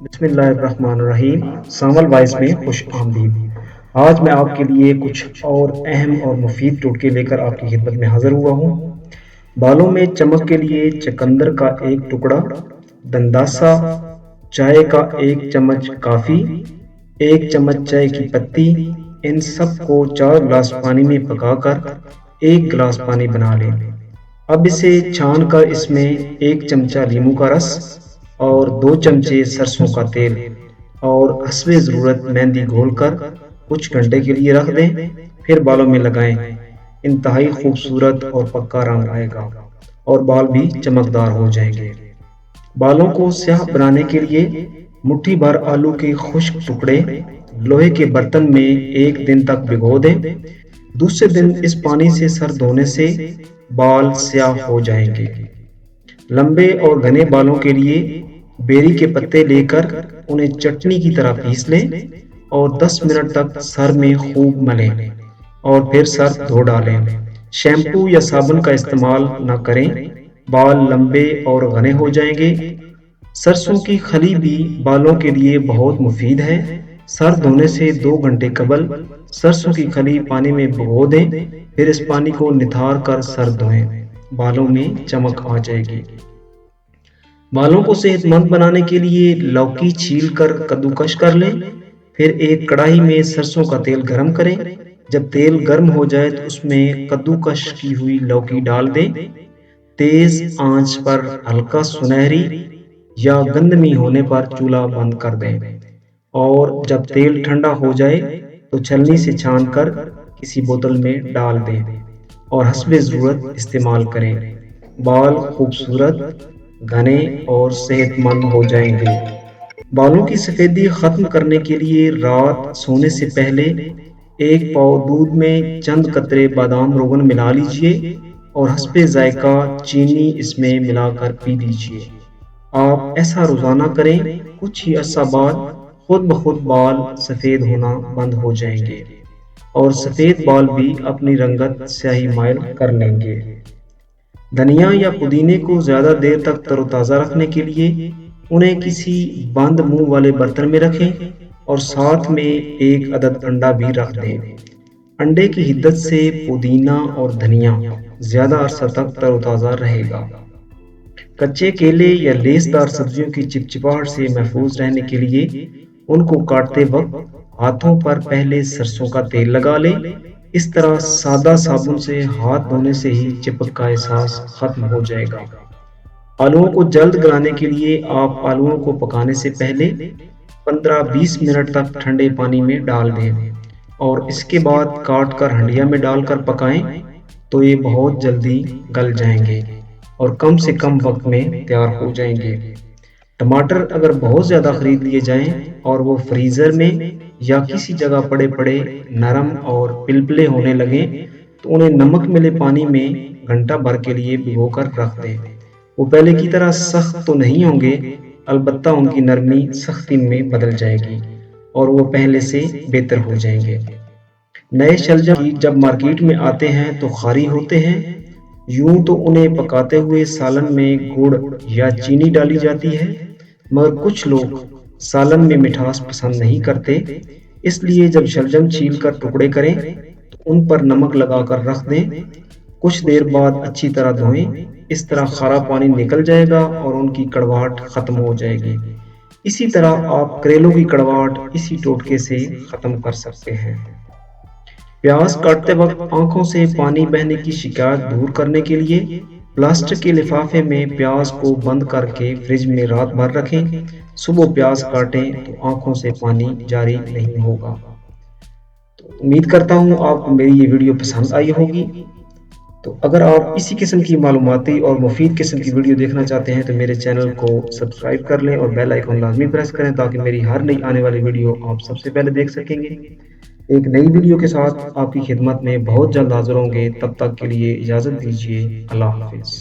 بسم اللہ الرحمن الرحیم، سامل وائس میں خوش آمدید۔ آج میں آپ کے لیے کچھ اور اہم اور مفید ٹوٹکے لے کر آپ کی خدمت میں حاضر ہوا ہوں۔ بالوں میں چمک کے لیے چقندر کا ایک ٹکڑا، دنداسا، چائے کا ایک چمچ کافی، ایک چمچ چائے کی پتی، ان سب کو 4 گلاس پانی میں پکا کر 1 گلاس پانی بنا لیں۔ اب اسے چھان کر اس میں 1 چمچہ لیموں کا رس اور 2 چمچے سرسوں کا تیل اور حسب ضرورت مہندی گھول کر کچھ گھنٹے کے لیے رکھ دیں، پھر بالوں میں لگائیں۔ انتہائی خوبصورت اور پکا رنگ آئے گا اور بال بھی چمکدار ہو جائیں گے۔ بالوں کو سیاہ بنانے کے لیے مٹھی بھر آلو کے خشک ٹکڑے لوہے کے برتن میں 1 دن تک بھگو دیں۔ دوسرے دن اس پانی سے سر دھونے سے بال سیاہ ہو جائیں گے۔ لمبے اور گھنے بالوں کے لیے بیری کے پتے لے کر انہیں چٹنی کی طرح پیس لیں اور 10 منٹ تک سر میں خوب ملیں اور پھر سر دھو ڈالیں۔ شیمپو یا صابن کا استعمال نہ کریں، بال لمبے اور گھنے ہو جائیں گے۔ سرسوں کی خلی بھی بالوں کے لیے بہت مفید ہے۔ سر دھونے سے 2 گھنٹے قبل سرسوں کی خلی پانی میں بھگو دیں، پھر اس پانی کو نتھار کر سر دھوئیں، بالوں میں چمک آ جائے گی۔ بالوں کو صحت مند بنانے کے لیے لوکی چھیل کر کدوکش کر لیں، پھر ایک کڑاہی میں سرسوں کا تیل گرم کریں۔ جب تیل گرم ہو جائے تو اس میں کدوکش کی ہوئی لوکی ڈال دیں۔ تیز آنچ پر ہلکا سنہری یا گندمی ہونے پر چولہا بند کر دیں اور جب تیل ٹھنڈا ہو جائے تو چھلنی سے چھان کر کسی بوتل میں ڈال دیں اور حسب ضرورت استعمال کریں۔ بال خوبصورت، گھنے اور صحت مند ہو جائیں گے۔ بالوں کی سفیدی ختم کرنے کے لیے رات سونے سے پہلے 1 پاؤ دودھ میں چند قطرے بادام روغن ملا لیجئے اور حسب ذائقہ چینی اس میں ملا کر پی لیجئے۔ آپ ایسا روزانہ کریں، کچھ ہی عرصہ بعد خود بخود بال سفید ہونا بند ہو جائیں گے اور سفید بال بھی اپنی رنگت سیاہی مائل کر لیں گے۔ دھنیا یا پودینے کو زیادہ دیر تک تر و تازہ رکھنے کے لیے انہیں کسی بند منہ والے برتن میں رکھیں اور ساتھ میں 1 عدد انڈا بھی رکھ دیں۔ انڈے کی حدت سے پودینہ اور دھنیا زیادہ عرصہ تک تر و تازہ رہے گا۔ کچے کیلے یا لیس دار سبزیوں کی چپچپاہٹ سے محفوظ رہنے کے لیے ان کو کاٹتے وقت ہاتھوں پر پہلے سرسوں کا تیل لگا لیں۔ اس طرح سادہ صابن سے ہاتھ دھونے سے ہی چپک کا احساس ختم ہو جائے گا۔ آلوؤں کو جلد گلانے کے لیے آپ آلوؤں کو پکانے سے پہلے 15-20 منٹ تک ٹھنڈے پانی میں ڈال دیں اور اس کے بعد کاٹ کر ہنڈیا میں ڈال کر پکائیں تو یہ بہت جلدی گل جائیں گے اور کم سے کم وقت میں تیار ہو جائیں گے۔ ٹماٹر اگر بہت زیادہ خرید لیے جائیں اور وہ فریزر میں یا کسی جگہ پڑے پڑے نرم اور پلپلے ہونے لگیں تو انہیں نمک ملے پانی میں گھنٹہ بھر کے لیے بھگو کر رکھ دیں۔ وہ پہلے کی طرح سخت تو نہیں ہوں گے، البتہ ان کی نرمی سختی میں بدل جائے گی اور وہ پہلے سے بہتر ہو جائیں گے۔ نئے شلجم جب مارکیٹ میں آتے ہیں تو خاری ہوتے ہیں۔ یوں تو انہیں پکاتے ہوئے سالن میں گڑ یا چینی ڈالی جاتی ہے، مگر کچھ لوگ سالن میں مٹھاس پسند نہیں کرتے، اس لیے جب شلجم چھیل کر ٹکڑے کریں تو ان پر نمک لگا کر رکھ دیں۔ کچھ دیر بعد اچھی طرح دھوئیں، اس طرح کھارا پانی نکل جائے گا اور ان کی کڑواہٹ ختم ہو جائے گی۔ اسی طرح آپ کریلوں کی کڑواہٹ اسی ٹوٹکے سے ختم کر سکتے ہیں۔ پیاز کاٹتے وقت آنکھوں سے پانی بہنے کی شکایت دور کرنے کے لیے پلاسٹک کے لفافے میں پیاز کو بند کر کے فریج میں رات بھر رکھیں۔ صبح پیاز کاٹیں تو آنکھوں سے پانی جاری نہیں ہوگا۔ امید کرتا ہوں آپ کو میری یہ ویڈیو پسند آئی ہوگی۔ تو اگر آپ اسی قسم کی معلوماتی اور مفید قسم کی ویڈیو دیکھنا چاہتے ہیں تو میرے چینل کو سبسکرائب کر لیں اور بیل آئیکن لازمی پریس کریں تاکہ میری ہر نئی آنے والی ویڈیو آپ سب سے پہلے دیکھ سکیں گے۔ ایک نئی ویڈیو کے ساتھ آپ کی خدمت میں بہت جلد حاضر ہوں گے، تب تک کے لیے اجازت دیجیے۔ اللہ حافظ۔